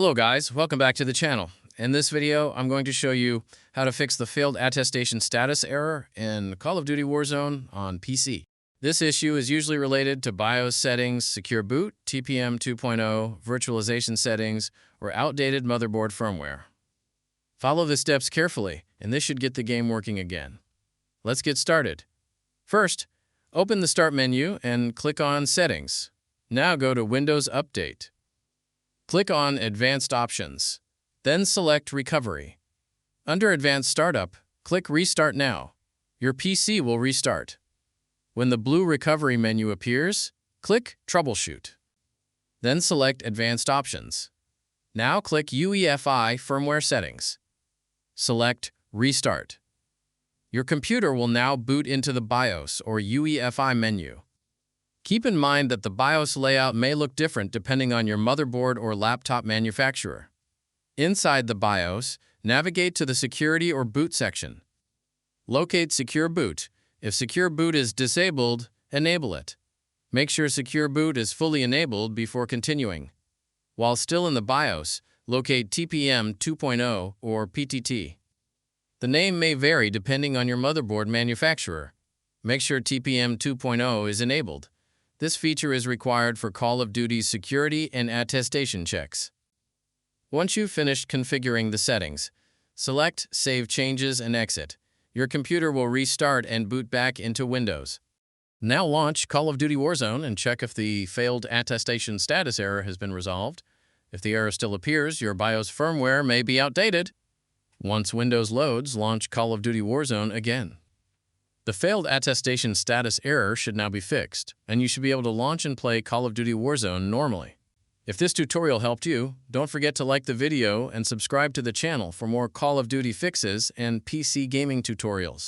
Hello guys, welcome back to the channel. In this video, I'm going to show you how to fix the failed attestation status error in Call of Duty Warzone on PC. This issue is usually related to BIOS settings, secure boot, TPM 2.0, virtualization settings, or outdated motherboard firmware. Follow the steps carefully, and this should get the game working again. Let's get started. First, open the Start menu and click on Settings. Now go to Windows Update. Click on Advanced Options, then select Recovery. Under Advanced Startup, click Restart Now. Your PC will restart. When the blue Recovery menu appears, click Troubleshoot. Then select Advanced Options. Now click UEFI Firmware Settings. Select Restart. Your computer will now boot into the BIOS or UEFI menu. Keep in mind that the BIOS layout may look different depending on your motherboard or laptop manufacturer. Inside the BIOS, navigate to the Security or Boot section. Locate Secure Boot. If Secure Boot is disabled, enable it. Make sure Secure Boot is fully enabled before continuing. While still in the BIOS, locate TPM 2.0 or PTT. The name may vary depending on your motherboard manufacturer. Make sure TPM 2.0 is enabled. This feature is required for Call of Duty's security and attestation checks. Once you've finished configuring the settings, select Save Changes and exit. Your computer will restart and boot back into Windows. Now launch Call of Duty Warzone and check if the failed attestation status error has been resolved. If the error still appears, your BIOS firmware may be outdated. Once Windows loads, launch Call of Duty Warzone again. The failed attestation status error should now be fixed, and you should be able to launch and play Call of Duty Warzone normally. If this tutorial helped you, don't forget to like the video and subscribe to the channel for more Call of Duty fixes and PC gaming tutorials.